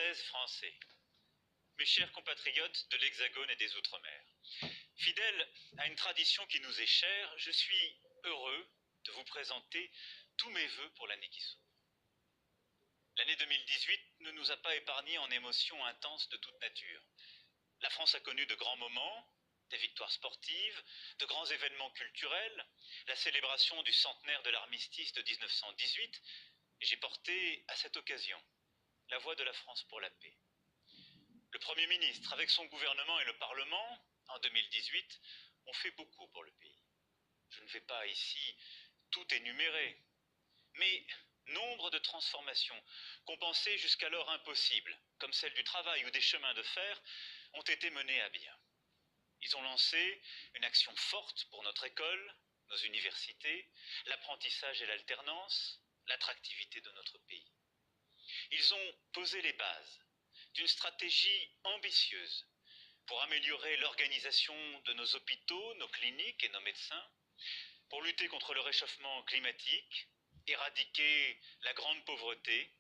Françaises, Français, mes chers compatriotes de l'Hexagone et des Outre-mer, fidèle à une tradition qui nous est chère, je suis heureux de vous présenter tous mes vœux pour l'année qui s'ouvre. L'année 2018 ne nous a pas épargnés en émotions intenses de toute nature. La France a connu de grands moments, des victoires sportives, de grands événements culturels, la célébration du centenaire de l'armistice de 1918, et j'ai porté à cette occasion la voix de la France pour la paix. Le Premier ministre, avec son gouvernement et le Parlement, en 2018, ont fait beaucoup pour le pays. Je ne vais pas ici tout énumérer, mais nombre de transformations qu'on pensait jusqu'alors impossibles, comme celle du travail ou des chemins de fer, ont été menées à bien. Ils ont lancé une action forte pour notre école, nos universités, l'apprentissage et l'alternance, l'attractivité de notre pays. Ils ont posé les bases d'une stratégie ambitieuse pour améliorer l'organisation de nos hôpitaux, nos cliniques et nos médecins, pour lutter contre le réchauffement climatique, éradiquer la grande pauvreté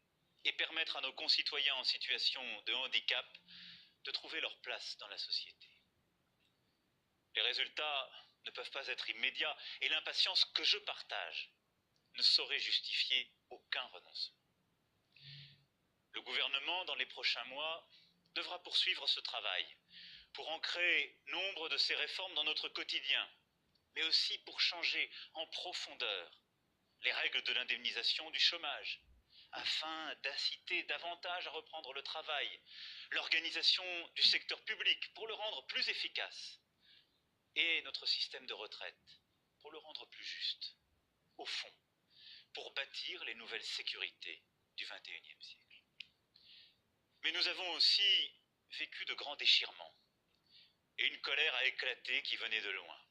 et permettre à nos concitoyens en situation de handicap de trouver leur place dans la société. Les résultats ne peuvent pas être immédiats et l'impatience que je partage ne saurait justifier aucun renoncement. Le gouvernement, dans les prochains mois, devra poursuivre ce travail pour ancrer nombre de ces réformes dans notre quotidien, mais aussi pour changer en profondeur les règles de l'indemnisation du chômage, afin d'inciter davantage à reprendre le travail, l'organisation du secteur public pour le rendre plus efficace, et notre système de retraite pour le rendre plus juste, au fond, pour bâtir les nouvelles sécurités du XXIe siècle. Mais nous avons aussi vécu de grands déchirements, et une colère a éclaté qui venait de loin.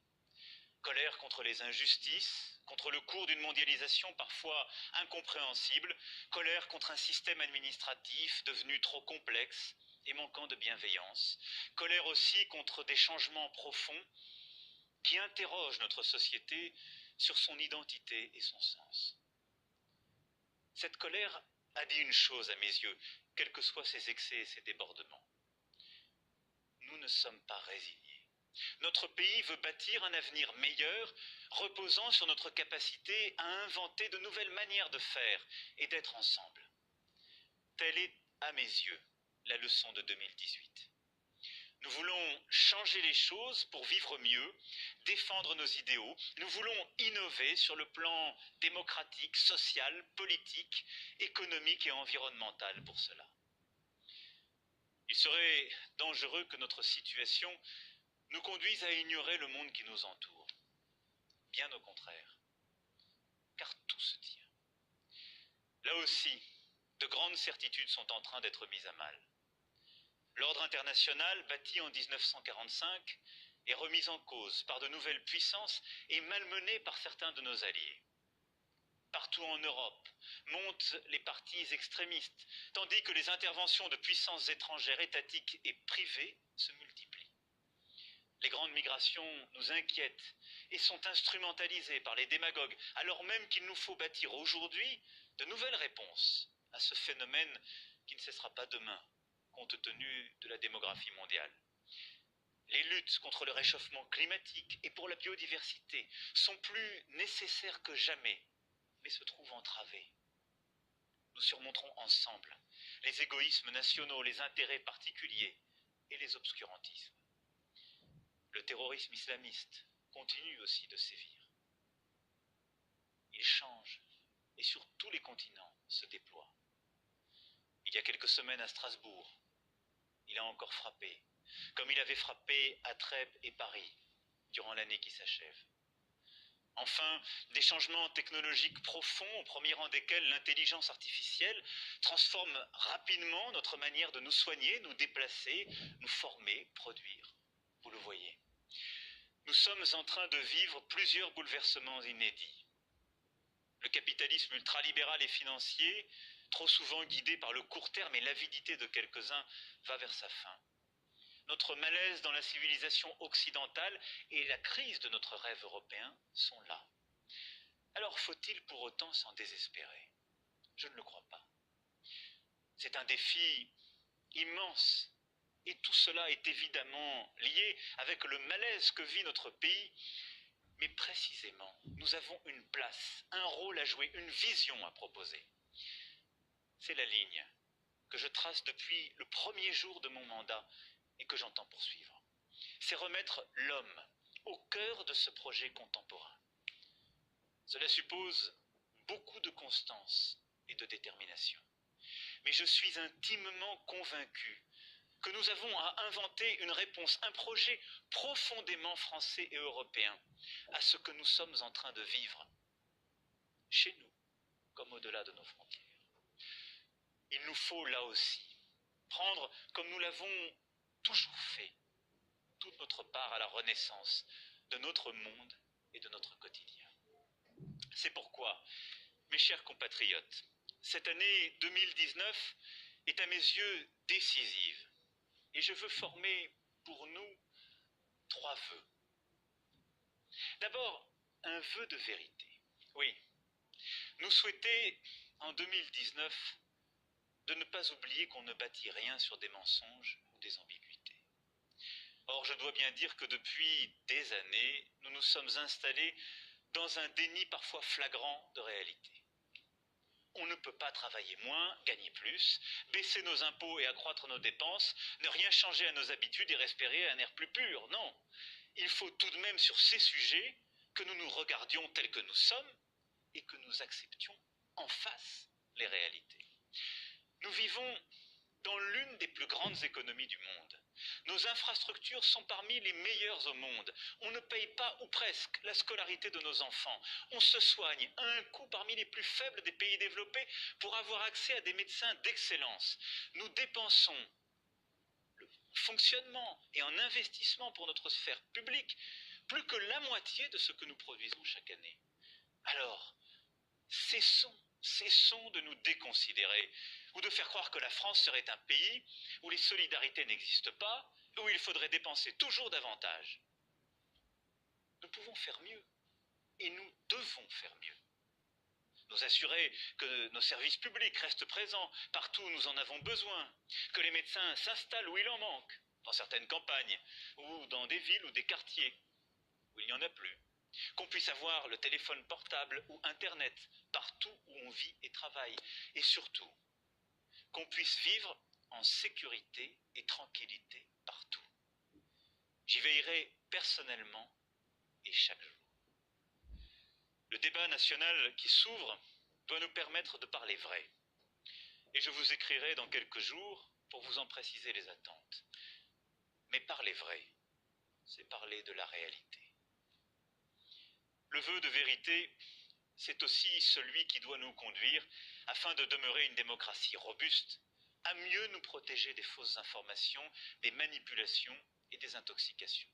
Colère contre les injustices, contre le cours d'une mondialisation parfois incompréhensible, colère contre un système administratif devenu trop complexe et manquant de bienveillance, colère aussi contre des changements profonds qui interrogent notre société sur son identité et son sens. Cette colère a dit une chose à mes yeux, quels que soient ses excès et ses débordements. Nous ne sommes pas résignés. Notre pays veut bâtir un avenir meilleur, reposant sur notre capacité à inventer de nouvelles manières de faire et d'être ensemble. Telle est, à mes yeux, la leçon de 2018. Nous voulons changer les choses pour vivre mieux, défendre nos idéaux. Nous voulons innover sur le plan démocratique, social, politique, économique et environnemental pour cela. Il serait dangereux que notre situation nous conduise à ignorer le monde qui nous entoure. Bien au contraire, car tout se tient. Là aussi, de grandes certitudes sont en train d'être mises à mal. L'ordre international, bâti en 1945, est remis en cause par de nouvelles puissances et malmené par certains de nos alliés. Partout en Europe montent les partis extrémistes, tandis que les interventions de puissances étrangères étatiques et privées se multiplient. Les grandes migrations nous inquiètent et sont instrumentalisées par les démagogues, alors même qu'il nous faut bâtir aujourd'hui de nouvelles réponses à ce phénomène qui ne cessera pas demain, compte tenu de la démographie mondiale. Les luttes contre le réchauffement climatique et pour la biodiversité sont plus nécessaires que jamais, mais se trouvent entravées. Nous surmonterons ensemble les égoïsmes nationaux, les intérêts particuliers et les obscurantismes. Le terrorisme islamiste continue aussi de sévir. Il change et sur tous les continents se déploie. Il y a quelques semaines à Strasbourg, il a encore frappé, comme il avait frappé à Trèbes et Paris durant l'année qui s'achève. Enfin, des changements technologiques profonds, au premier rang desquels l'intelligence artificielle, transforment rapidement notre manière de nous soigner, nous déplacer, nous former, produire. Vous le voyez. Nous sommes en train de vivre plusieurs bouleversements inédits. Le capitalisme ultralibéral et financier, trop souvent guidé par le court terme et l'avidité de quelques-uns, va vers sa fin. Notre malaise dans la civilisation occidentale et la crise de notre rêve européen sont là. Alors faut-il pour autant s'en désespérer? Je ne le crois pas. C'est un défi immense. Et tout cela est évidemment lié avec le malaise que vit notre pays. Mais précisément, nous avons une place, un rôle à jouer, une vision à proposer. C'est la ligne que je trace depuis le premier jour de mon mandat et que j'entends poursuivre. C'est remettre l'homme au cœur de ce projet contemporain. Cela suppose beaucoup de constance et de détermination. Mais je suis intimement convaincu que nous avons à inventer une réponse, un projet profondément français et européen à ce que nous sommes en train de vivre, chez nous comme au-delà de nos frontières. Il nous faut là aussi prendre, comme nous l'avons toujours fait, toute notre part à la renaissance de notre monde et de notre quotidien. C'est pourquoi, mes chers compatriotes, cette année 2019 est à mes yeux décisive. Et je veux former pour nous 3 vœux. D'abord, un vœu de vérité. Oui, nous souhaiter en 2019 de ne pas oublier qu'on ne bâtit rien sur des mensonges ou des ambiguïtés. Or, je dois bien dire que depuis des années, nous nous sommes installés dans un déni parfois flagrant de réalité. On ne peut pas travailler moins, gagner plus, baisser nos impôts et accroître nos dépenses, ne rien changer à nos habitudes et respirer un air plus pur. Non, il faut tout de même sur ces sujets que nous nous regardions tels que nous sommes et que nous acceptions en face les réalités. Nous vivons dans l'une des plus grandes économies du monde. Nos infrastructures sont parmi les meilleures au monde. On ne paye pas, ou presque, la scolarité de nos enfants. On se soigne à un coût parmi les plus faibles des pays développés pour avoir accès à des médecins d'excellence. Nous dépensons le fonctionnement et en investissement pour notre sphère publique plus que la moitié de ce que nous produisons chaque année. Alors, cessons de nous déconsidérer ou de faire croire que la France serait un pays où les solidarités n'existent pas, où il faudrait dépenser toujours davantage. Nous pouvons faire mieux et nous devons faire mieux. Nous assurer que nos services publics restent présents partout où nous en avons besoin, que les médecins s'installent où il en manque, dans certaines campagnes ou dans des villes ou des quartiers où il n'y en a plus. Qu'on puisse avoir le téléphone portable ou Internet partout où on vit et travaille. Et surtout, qu'on puisse vivre en sécurité et tranquillité partout. J'y veillerai personnellement et chaque jour. Le débat national qui s'ouvre doit nous permettre de parler vrai. Et je vous écrirai dans quelques jours pour vous en préciser les attentes. Mais parler vrai, c'est parler de la réalité. Le vœu de vérité, c'est aussi celui qui doit nous conduire, afin de demeurer une démocratie robuste, à mieux nous protéger des fausses informations, des manipulations et des intoxications.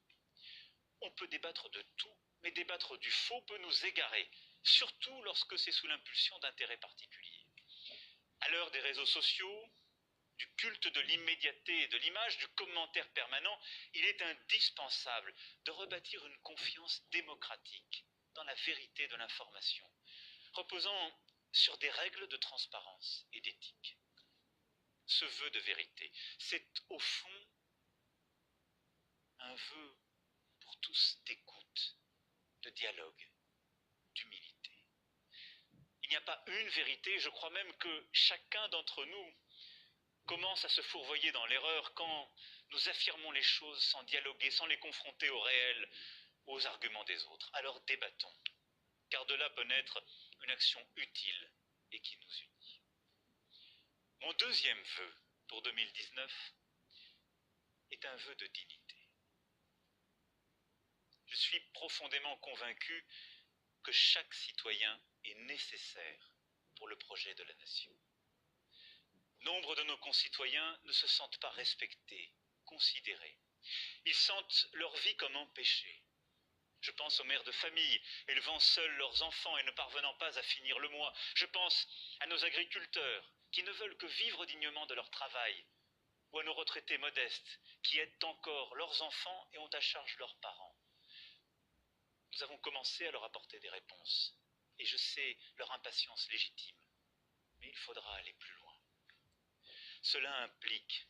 On peut débattre de tout, mais débattre du faux peut nous égarer, surtout lorsque c'est sous l'impulsion d'intérêts particuliers. À l'heure des réseaux sociaux, du culte de l'immédiateté et de l'image, du commentaire permanent, il est indispensable de rebâtir une confiance démocratique dans la vérité de l'information, reposant sur des règles de transparence et d'éthique. Ce vœu de vérité, c'est au fond un vœu pour tous d'écoute, de dialogue, d'humilité. Il n'y a pas une vérité, je crois même que chacun d'entre nous commence à se fourvoyer dans l'erreur quand nous affirmons les choses sans dialoguer, sans les confronter au réel, aux arguments des autres. Alors débattons, car de là peut naître une action utile et qui nous unit. Mon deuxième vœu pour 2019 est un vœu de dignité. Je suis profondément convaincu que chaque citoyen est nécessaire pour le projet de la nation. Nombre de nos concitoyens ne se sentent pas respectés, considérés. Ils sentent leur vie comme empêchée. Je pense aux mères de famille, élevant seuls leurs enfants et ne parvenant pas à finir le mois. Je pense à nos agriculteurs, qui ne veulent que vivre dignement de leur travail, ou à nos retraités modestes, qui aident encore leurs enfants et ont à charge leurs parents. Nous avons commencé à leur apporter des réponses, et je sais leur impatience légitime, mais il faudra aller plus loin. Cela implique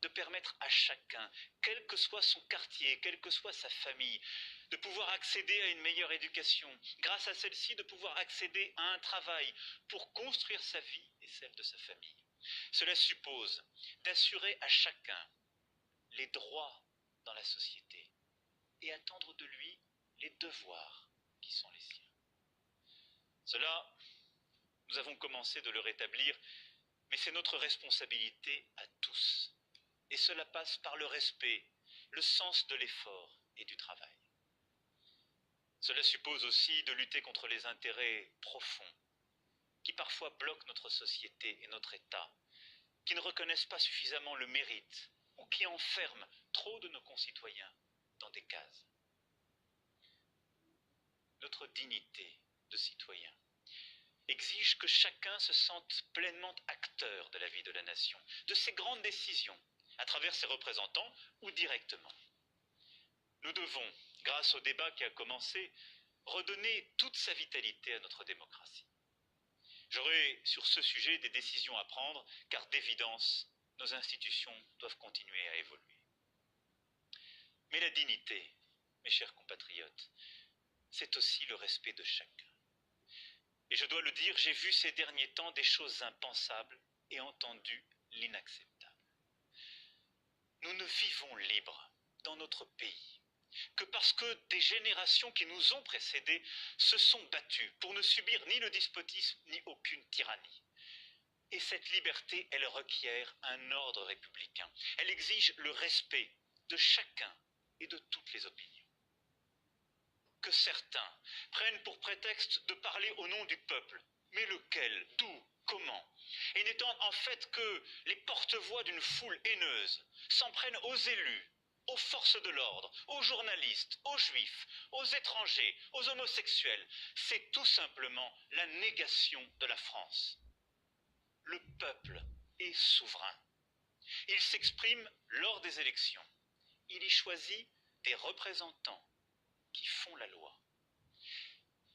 de permettre à chacun, quel que soit son quartier, quelle que soit sa famille, de pouvoir accéder à une meilleure éducation, grâce à celle-ci de pouvoir accéder à un travail pour construire sa vie et celle de sa famille. Cela suppose d'assurer à chacun les droits dans la société et attendre de lui les devoirs qui sont les siens. Cela, nous avons commencé de le rétablir, mais c'est notre responsabilité à tous. Et cela passe par le respect, le sens de l'effort et du travail. Cela suppose aussi de lutter contre les intérêts profonds qui parfois bloquent notre société et notre État, qui ne reconnaissent pas suffisamment le mérite ou qui enferment trop de nos concitoyens dans des cases. Notre dignité de citoyen exige que chacun se sente pleinement acteur de la vie de la nation, de ses grandes décisions, à travers ses représentants ou directement. Nous devons, grâce au débat qui a commencé, redonner toute sa vitalité à notre démocratie. J'aurai sur ce sujet des décisions à prendre, car d'évidence, nos institutions doivent continuer à évoluer. Mais la dignité, mes chers compatriotes, c'est aussi le respect de chacun. Et je dois le dire, j'ai vu ces derniers temps des choses impensables et entendu l'inacceptable. Nous ne vivons libres dans notre pays que parce que des générations qui nous ont précédés se sont battues pour ne subir ni le despotisme ni aucune tyrannie. Et cette liberté, elle requiert un ordre républicain. Elle exige le respect de chacun et de toutes les opinions. Que certains prennent pour prétexte de parler au nom du peuple, mais lequel, d'où, comment, et n'étant en fait que les porte-voix d'une foule haineuse, s'en prennent aux élus, aux forces de l'ordre, aux journalistes, aux juifs, aux étrangers, aux homosexuels, c'est tout simplement la négation de la France. Le peuple est souverain. Il s'exprime lors des élections. Il y choisit des représentants qui font la loi.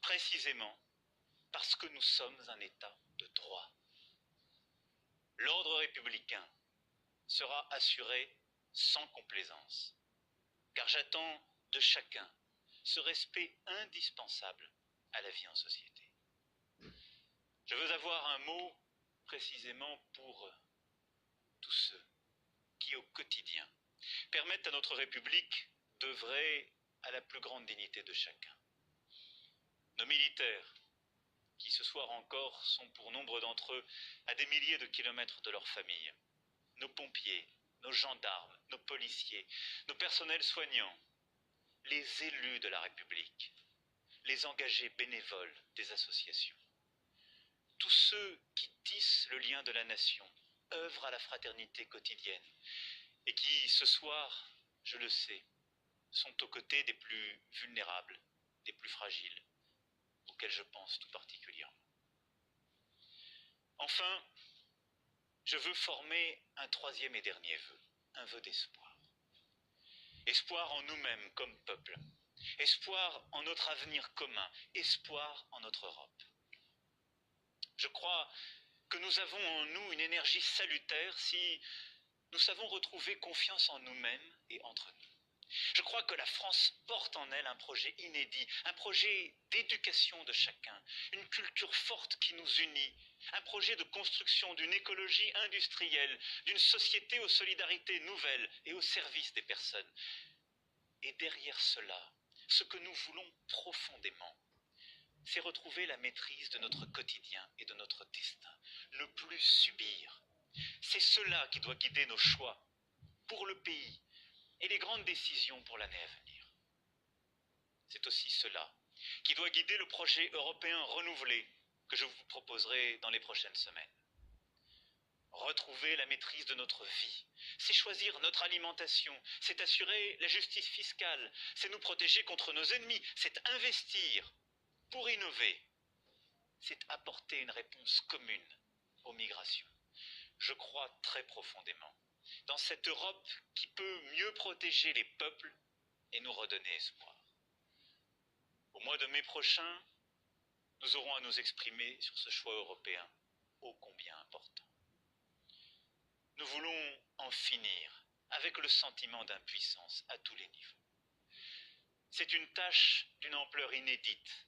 Précisément parce que nous sommes un État de droit. L'ordre républicain sera assuré sans complaisance, car j'attends de chacun ce respect indispensable à la vie en société. Je veux avoir un mot précisément pour tous ceux qui, au quotidien, permettent à notre République d'œuvrer à la plus grande dignité de chacun. Nos militaires, qui ce soir encore sont pour nombre d'entre eux à des milliers de kilomètres de leur famille, nos pompiers, nos gendarmes, nos policiers, nos personnels soignants, les élus de la République, les engagés bénévoles des associations, tous ceux qui tissent le lien de la nation, œuvrent à la fraternité quotidienne et qui, ce soir, je le sais, sont aux côtés des plus vulnérables, des plus fragiles, auxquels je pense tout particulièrement. Enfin, je veux former un troisième et dernier vœu, un vœu d'espoir. Espoir en nous-mêmes comme peuple, espoir en notre avenir commun, espoir en notre Europe. Je crois que nous avons en nous une énergie salutaire si nous savons retrouver confiance en nous-mêmes et entre nous. Je crois que la France porte en elle un projet inédit, un projet d'éducation de chacun, une culture forte qui nous unit, un projet de construction d'une écologie industrielle, d'une société aux solidarités nouvelles et au service des personnes. Et derrière cela, ce que nous voulons profondément, c'est retrouver la maîtrise de notre quotidien et de notre destin, ne plus subir. C'est cela qui doit guider nos choix pour le pays et les grandes décisions pour l'année à venir. C'est aussi cela qui doit guider le projet européen renouvelé que je vous proposerai dans les prochaines semaines. Retrouver la maîtrise de notre vie, c'est choisir notre alimentation, c'est assurer la justice fiscale, c'est nous protéger contre nos ennemis, c'est investir pour innover, c'est apporter une réponse commune aux migrations. Je crois très profondément dans cette Europe qui peut mieux protéger les peuples et nous redonner espoir. Au mois de mai prochain, nous aurons à nous exprimer sur ce choix européen ô combien important. Nous voulons en finir avec le sentiment d'impuissance à tous les niveaux. C'est une tâche d'une ampleur inédite,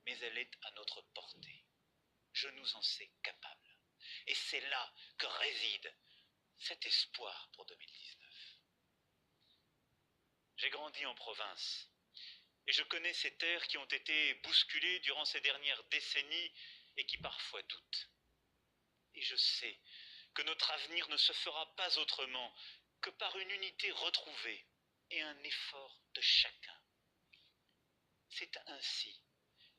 mais elle est à notre portée. Je nous en sais capable. Et c'est là que réside cet espoir pour 2019. J'ai grandi en province et je connais ces terres qui ont été bousculées durant ces dernières décennies et qui parfois doutent. Et je sais que notre avenir ne se fera pas autrement que par une unité retrouvée et un effort de chacun. C'est ainsi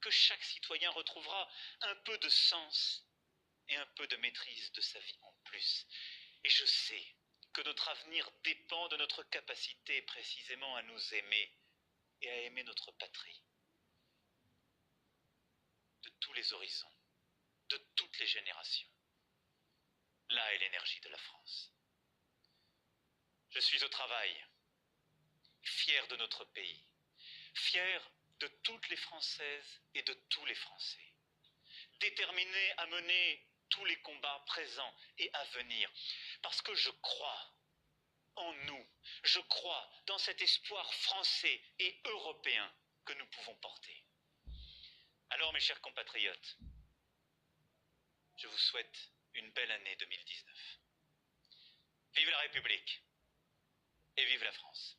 que chaque citoyen retrouvera un peu de sens et un peu de maîtrise de sa vie en plus. Et je sais que notre avenir dépend de notre capacité précisément à nous aimer et à aimer notre patrie. De tous les horizons, de toutes les générations. Là est l'énergie de la France. Je suis au travail, fier de notre pays, fier de toutes les Françaises et de tous les Français, déterminé à mener tous les combats présents et à venir, parce que je crois en nous, je crois dans cet espoir français et européen que nous pouvons porter. Alors, mes chers compatriotes, je vous souhaite une belle année 2019. Vive la République et vive la France.